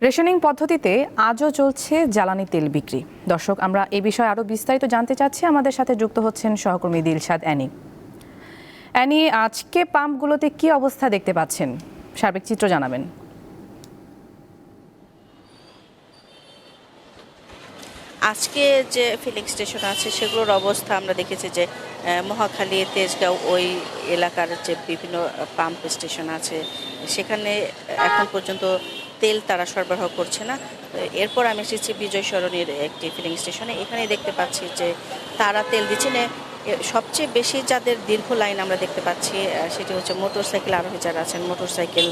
Rationing পদ্ধতিতে আজও চলছে জ্বালানি তেল বিক্রি। দর্শক, আমরা এই বিষয়ে আরও বিস্তারিত জানতে চাচ্ছি। আমাদের সাথে যুক্ত হচ্ছেন সহকর্মী দিলশাদ অ্যানি। অ্যানি, আজকে পাম্পগুলোতে কি অবস্থা দেখতে পাচ্ছেন, সার্বিক চিত্র জানাবেন। আজকে যে ফিলিং স্টেশন আছে সেগুলোর অবস্থা আমরা দেখেছি যে মহাখালী, তেজগাঁও ওই এলাকার যে বিভিন্ন পাম্প স্টেশন আছে সেখানে এখন পর্যন্ত তেল তারা সরবরাহ করছে না। এরপর আমি এসেছি বিজয় সরণির একটি ফিলিং স্টেশনে। এখানে দেখতে পাচ্ছি যে তারা তেল দিচ্ছে না। সবচেয়ে বেশি যাদের দীর্ঘ লাইন আমরা দেখতে পাচ্ছি সেটি হচ্ছে মোটরসাইকেল আরোহী যারা আছেন, মোটরসাইকেল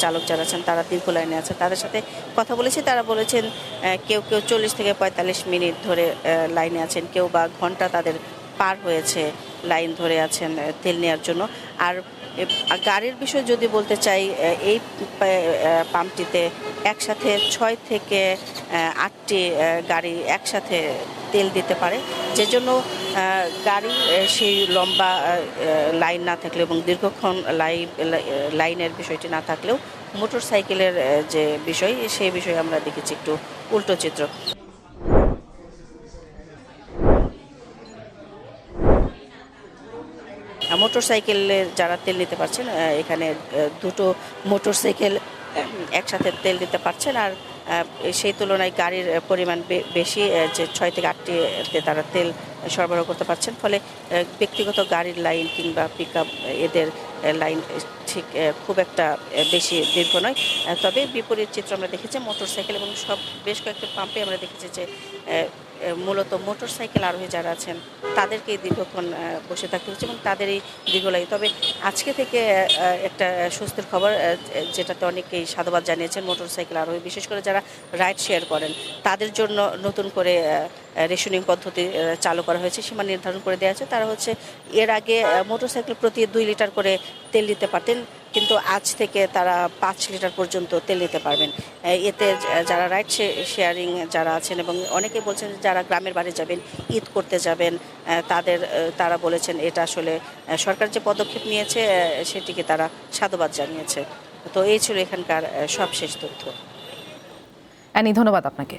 চালক যারা আছেন, তারা দীর্ঘ লাইনে আছে। তাদের সাথে কথা বলেছি, তারা বলেছেন কেউ 40 থেকে 45 মিনিট ধরে লাইনে আছেন, কেউ বা ঘন্টা তাদের পার হয়েছে লাইন ধরে আছেন তেল নেওয়ার জন্য। আর গাড়ির বিষয় যদি বলতে চাই, এই পাম্পটিতে একসাথে 6 থেকে 8টি গাড়ি একসাথে তেল দিতে পারে, যে জন্য গাড়ি সেই লম্বা লাইন না থাকলেও এবং দীর্ঘক্ষণ লাইনের বিষয়টি না থাকলেও মোটর সাইকেলের যে বিষয় সেই বিষয়ে আমরা দেখেছি একটু উল্টো চিত্র। মোটরসাইকেলে যারা তেল নিতে পারছেন, এখানে দুটো মোটরসাইকেল একসাথে তেল দিতে পারছেন। আর সেই তুলনায় গাড়ির পরিমাণ বেশি, যে 6 থেকে 8টিতে তারা তেল সরবরাহ করতে পারছেন। ফলে ব্যক্তিগত গাড়ির লাইন কিংবা পিকআপ এদের লাইন ঠিক খুব একটা বেশি দীর্ঘ নয়। তবে বিপরীত চিত্র আমরা দেখেছি মোটরসাইকেল এবং বেশ কয়েকটি পাম্পে আমরা দেখেছি যে মূলত মোটরসাইকেল আরোহী যারা আছেন তাদেরকে দীর্ঘক্ষণ বসে থাকতে হচ্ছে এবং তাদেরই দীর্ঘ লাগে। তবে আজকে থেকে একটা স্বস্তির খবর, যেটাতে অনেকেই সাধুবাদ জানিয়েছেন মোটরসাইকেল আরোহী, বিশেষ করে যারা রাইড শেয়ার করেন তাদের জন্য নতুন করে রেশনিং পদ্ধতি চালু করা হয়েছে, সীমা নির্ধারণ করে দেওয়া আছে। তারা হচ্ছে এর আগে মোটরসাইকেল প্রতি 2 লিটার করে তেল দিতে পারতেন, কিন্তু আজ থেকে তারা 5 লিটার পর্যন্ত তেল দিতে পারবেন। এতে যারা রাইড শেয়ারিং যারা আছেন এবং অনেকে বলছেন যারা গ্রামের বাড়ি যাবেন, ঈদ করতে যাবেন, তারা বলেছেন এটা আসলে সরকার যে পদক্ষেপ নিয়েছে সেটিকে তারা সাধুবাদ জানিয়েছে। তো এই ছিল এখানকার সবশেষ তথ্য। অ্যানি, ধন্যবাদ আপনাকে।